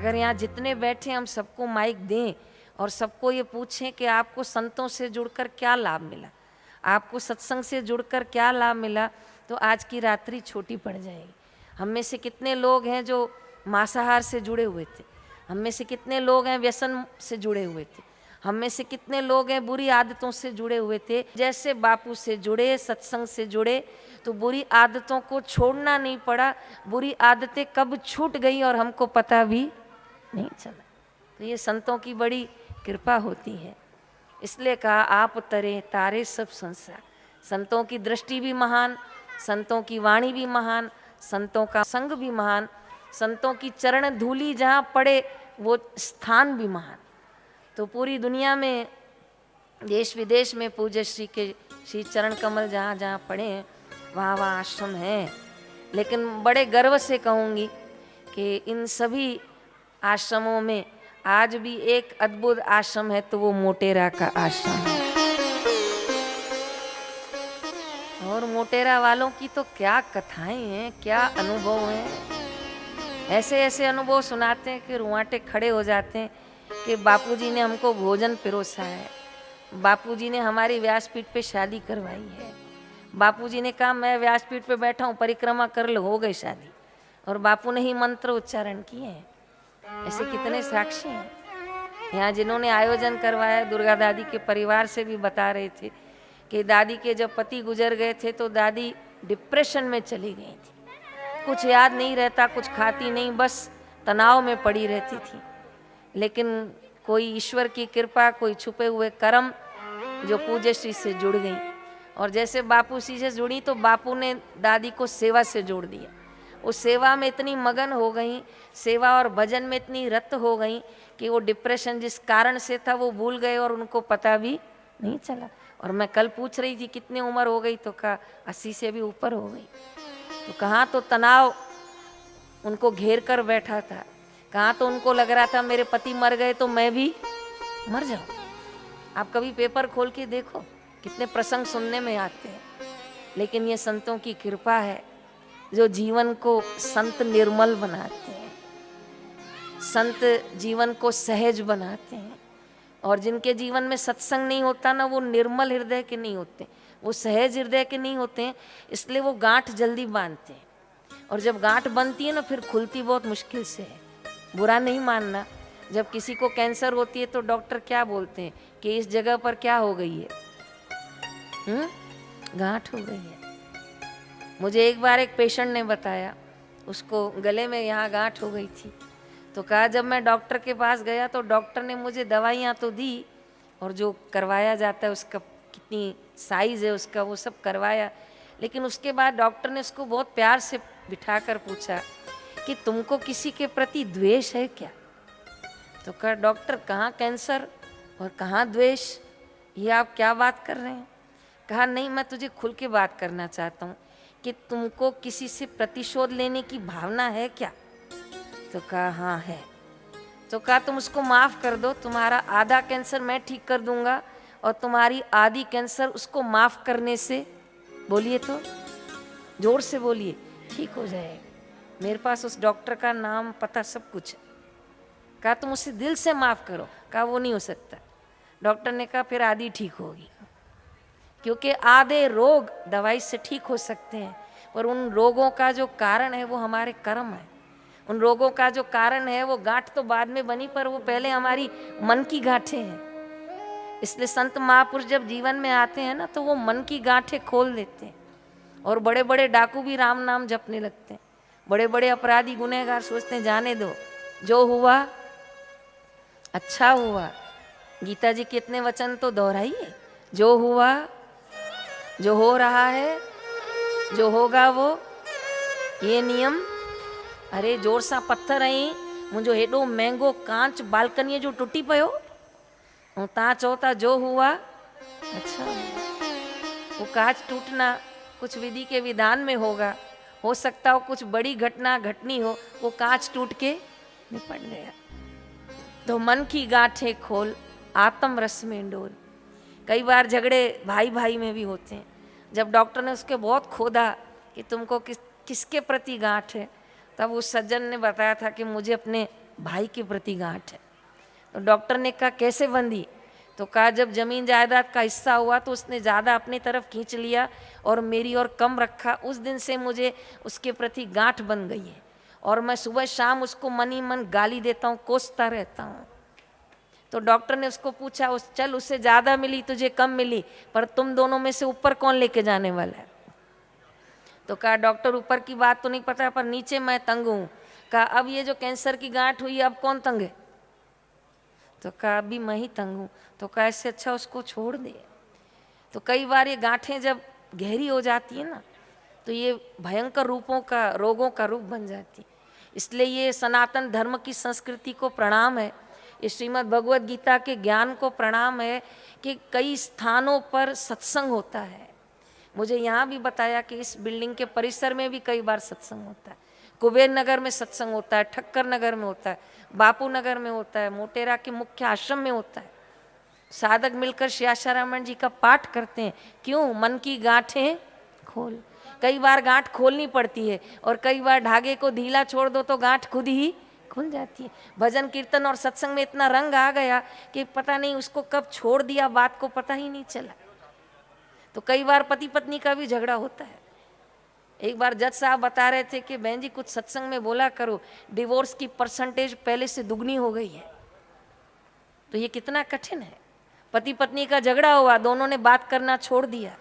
अगर यहाँ जितने बैठे हम सबको माइक दें और सबको ये पूछें कि आपको संतों से जुड़कर क्या लाभ मिला, आपको सत्संग से जुड़कर क्या लाभ मिला, तो आज की रात्रि छोटी पड़ जाएगी। हम में से कितने लोग हैं जो मांसाहार से जुड़े हुए थे, हम में से कितने लोग हैं व्यसन से जुड़े हुए थे, हम में से कितने लोग हैं बुरी आदतों से जुड़े हुए थे। जैसे बापू से जुड़े, सत्संग से जुड़े, तो बुरी आदतों को छोड़ना नहीं पड़ा, बुरी आदतें कब छूट गई और हमको पता भी नहीं चला। तो ये संतों की बड़ी कृपा होती है। इसलिए कहा आप तरे तारे सब संसार। संतों की दृष्टि भी महान, संतों की वाणी भी महान, संतों का संग भी महान, संतों की चरण धूली जहाँ पड़े वो स्थान भी महान। तो पूरी दुनिया में, देश विदेश में पूज्य श्री के श्री चरण कमल जहाँ जहाँ पड़े हैं वहाँ वहाँ आश्रम है। लेकिन बड़े गर्व से कहूँगी कि इन सभी आश्रमों में आज भी एक अद्भुत आश्रम है, तो वो मोटेरा का आश्रम है। और मोटेरा वालों की तो क्या कथाएं हैं, क्या अनुभव हैं। ऐसे ऐसे अनुभव सुनाते हैं कि रुआंटे खड़े हो जाते हैं कि बापूजी ने हमको भोजन पिरोसा है, बापूजी ने हमारी व्यासपीठ पे शादी करवाई है, बापूजी ने कहा मैं व्यासपीठ पे बैठा हूँ, परिक्रमा कर लो, हो गई शादी, और बापू ने ही मंत्र उच्चारण किए हैं। ऐसे कितने साक्षी हैं। यहाँ जिन्होंने आयोजन करवाया, दुर्गा दादी के परिवार से भी बता रहे थे कि दादी के जब पति गुजर गए थे तो दादी डिप्रेशन में चली गई थी, कुछ याद नहीं रहता, कुछ खाती नहीं, बस तनाव में पड़ी रहती थी। लेकिन कोई ईश्वर की कृपा, कोई छुपे हुए कर्म जो पूज्य श्री से जुड़ गई, और जैसे बापू श्री से जुड़ी तो बापू ने दादी को सेवा से जोड़ दिया। उस सेवा में इतनी मगन हो गई, सेवा और भजन में इतनी रत हो गई कि वो डिप्रेशन जिस कारण से था वो भूल गए और उनको पता भी नहीं चला। और मैं कल पूछ रही थी कितनी उम्र हो गई, तो कहा 80 से भी ऊपर हो गई। तो कहाँ तो तनाव उनको घेर कर बैठा था, कहाँ तो उनको लग रहा था मेरे पति मर गए तो मैं भी मर जाऊं। आप कभी पेपर खोल के देखो कितने प्रसंग सुनने में आते हैं। लेकिन ये संतों की कृपा है जो जीवन को संत निर्मल बनाते हैं, संत जीवन को सहज बनाते हैं। और जिनके जीवन में सत्संग नहीं होता ना, वो निर्मल हृदय के नहीं होते, वो सहज हृदय के नहीं होते हैं, इसलिए वो गांठ जल्दी बांधते हैं। और जब गांठ बनती है ना फिर खुलती बहुत मुश्किल से है। बुरा नहीं मानना, जब किसी को कैंसर होती है तो डॉक्टर क्या बोलते हैं कि इस जगह पर क्या हो गई है, गांठ हो गई है। मुझे एक बार एक पेशेंट ने बताया, उसको गले में यहाँ गांठ हो गई थी। तो कहा जब मैं डॉक्टर के पास गया तो डॉक्टर ने मुझे दवाइयाँ तो दी, और जो करवाया जाता है उसका कितनी साइज़ है उसका, वो सब करवाया। लेकिन उसके बाद डॉक्टर ने उसको बहुत प्यार से बिठाकर पूछा कि तुमको किसी के प्रति द्वेष है क्या? तो कहा डॉक्टर कहाँ कैंसर और कहाँ द्वेष, ये आप क्या बात कर रहे हैं? कहा नहीं, मैं तुझे खुल के बात करना चाहता हूँ कि तुमको किसी से प्रतिशोध लेने की भावना है क्या? तो कहा हाँ है। तो कहा तुम उसको माफ़ कर दो, तुम्हारा आधा कैंसर मैं ठीक कर दूंगा और तुम्हारी आधी कैंसर उसको माफ़ करने से, बोलिए तो जोर से बोलिए, ठीक हो जाएगा। मेरे पास उस डॉक्टर का नाम पता सब कुछ है। कहा तुम उसे दिल से माफ़ करो। कहा वो नहीं हो सकता। डॉक्टर ने कहा फिर आधी ठीक होगी, क्योंकि आधे रोग दवाई से ठीक हो सकते हैं, पर उन रोगों का जो कारण है वो हमारे कर्म है। उन रोगों का जो कारण है वो गांठ तो बाद में बनी, पर वो पहले हमारी मन की गांठें हैं। इसलिए संत महापुरुष जब जीवन में आते हैं ना तो वो मन की गांठें खोल देते हैं। और बड़े बड़े डाकू भी राम नाम जपने लगते हैं, बड़े बड़े अपराधी गुनहगार सोचते हैं जाने दो, जो हुआ अच्छा हुआ। गीता जी के इतने वचन तो दोहराइए, जो हुआ, जो हो रहा है, जो होगा वो, ये नियम। अरे जोर सा पत्थर आई मुझो हेॾो महंगो कांच बालकनी जो टूटी पियो, ऐं तव्हां चओ था जो हुआ अच्छा। वो कांच टूटना कुछ विधि के विधान में होगा, हो सकता हो कुछ बड़ी घटना घटनी हो, वो कांच टूट के निपट गया। तो मन की गांठें खोल, आत्म रस में डोल। कई बार झगड़े भाई भाई में भी होते हैं। जब डॉक्टर ने उसके बहुत खोदा कि तुमको किसके प्रति गांठ है, तब उस सज्जन ने बताया था कि मुझे अपने भाई के प्रति गांठ है। तो डॉक्टर ने कहा कैसे बंधी? तो कहा जब जमीन जायदाद का हिस्सा हुआ तो उसने ज़्यादा अपनी तरफ खींच लिया और मेरी और कम रखा। उस दिन से मुझे उसके प्रति गांठ बन गई है और मैं सुबह शाम उसको मन ही मन गाली देता हूँ, कोसता रहता हूँ। तो डॉक्टर ने उसको पूछा, चल उससे ज़्यादा मिली तुझे कम मिली, पर तुम दोनों में से ऊपर कौन लेके जाने वाला है? तो कहा डॉक्टर ऊपर की बात तो नहीं पता पर नीचे मैं तंग हूँ। कहा अब ये जो कैंसर की गांठ हुई अब कौन तंग है? तो कहा अभी मैं ही तंग हूँ। तो कहा इससे अच्छा उसको छोड़ दे। तो कई बार ये गांठें जब गहरी हो जाती है ना तो ये भयंकर रूपों का, रोगों का रूप बन जाती है। इसलिए ये सनातन धर्म की संस्कृति को प्रणाम है, ये श्रीमद् भगवद गीता के ज्ञान को प्रणाम है कि कई स्थानों पर सत्संग होता है। मुझे यहाँ भी बताया कि इस बिल्डिंग के परिसर में भी कई बार सत्संग होता है। कुबेर नगर में सत्संग होता है, ठक्कर नगर में होता है, बापू नगर में होता है, मोटेरा के मुख्य आश्रम में होता है। साधक मिलकर श्री आशारामण जी का पाठ करते हैं। क्यों? मन की गांठें खोल। कई बार गांठ खोलनी पड़ती है और कई बार धागे को ढीला छोड़ दो तो गांठ खुद ही खुल जाती है। भजन कीर्तन और सत्संग में इतना रंग आ गया कि पता नहीं उसको कब छोड़ दिया, बात को पता ही नहीं चला। तो कई बार पति पत्नी का भी झगड़ा होता है। एक बार जज साहब बता रहे थे कि बहन जी कुछ सत्संग में बोला करो, डिवोर्स की परसेंटेज पहले से दुगनी हो गई है। तो ये कितना कठिन है। पति पत्नी का झगड़ा हुआ, दोनों ने बात करना छोड़ दिया,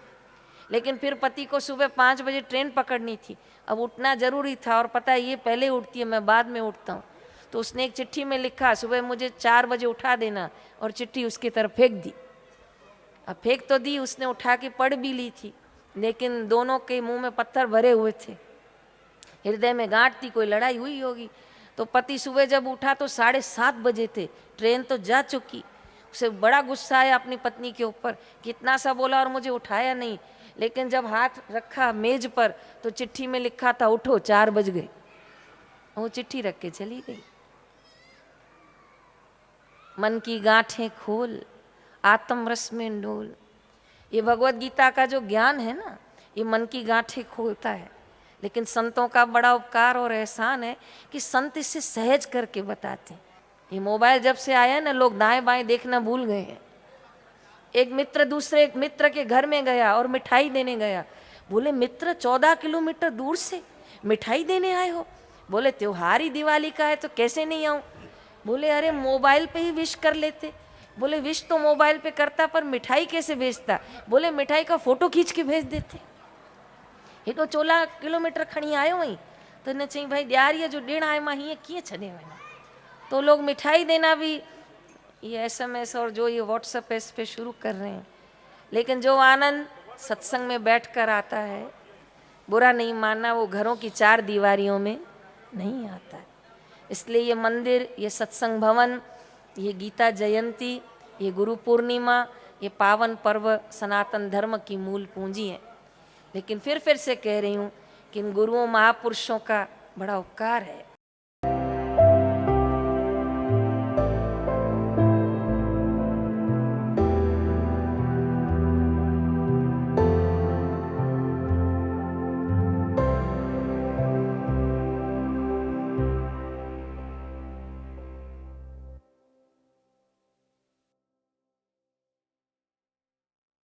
लेकिन फिर पति को सुबह 5 बजे ट्रेन पकड़नी थी, अब उठना जरूरी था और पता है ये पहले उठती है, मैं बाद में उठता हूँ। तो उसने एक चिट्ठी में लिखा सुबह मुझे 4 बजे उठा देना, और चिट्ठी उसकी तरफ फेंक दी। अब फेंक तो दी, उसने उठा के पढ़ भी ली थी, लेकिन दोनों के मुंह में पत्थर भरे हुए थे, हृदय में गांठ थी, कोई लड़ाई हुई होगी। तो पति सुबह जब उठा तो 7:30 बजे थे, ट्रेन तो जा चुकी। उसे बड़ा गुस्सा आया अपनी पत्नी के ऊपर, कितना सा बोला और मुझे उठाया नहीं। लेकिन जब हाथ रखा मेज पर तो चिट्ठी में लिखा था उठो 4 बज गए। वो चिट्ठी रख के चली गई। मन की गांठें खोल, आत्म रस में डोल। ये भगवत गीता का जो ज्ञान है ना, ये मन की गांठें खोलता है। लेकिन संतों का बड़ा उपकार और एहसान है कि संत इसे सहज करके बताते हैं। ये मोबाइल जब से आया ना, लोग दाएं बाएं देखना भूल गए हैं। एक मित्र दूसरे एक मित्र के घर में गया और मिठाई देने गया। बोले मित्र 14 किलोमीटर दूर से मिठाई देने आए हो? बोले त्योहार ही दिवाली का है तो कैसे नहीं आऊं? बोले अरे मोबाइल पे ही विश कर लेते। बोले विश तो मोबाइल पे करता पर मिठाई कैसे भेजता? बोले मिठाई का फोटो खींच के भेज देते। ये तो 14 किलोमीटर खणी आयो वहीं तो ने चई भाई ॾियारीअ जो ॾिणु आहे मां हीअं कीअं छॾे वञा। तो लोग मिठाई देना भी ये SMS और जो ये व्हाट्सएप इस पे शुरू कर रहे हैं। लेकिन जो आनंद सत्संग में बैठकर आता है, बुरा नहीं मानना, वो घरों की 4 दीवारियों में नहीं आता है। इसलिए ये मंदिर, ये सत्संग भवन, ये गीता जयंती, ये गुरु पूर्णिमा, ये पावन पर्व सनातन धर्म की मूल पूंजी है। लेकिन फिर से कह रही हूँ कि इन गुरुओं महापुरुषों का बड़ा उपकार है।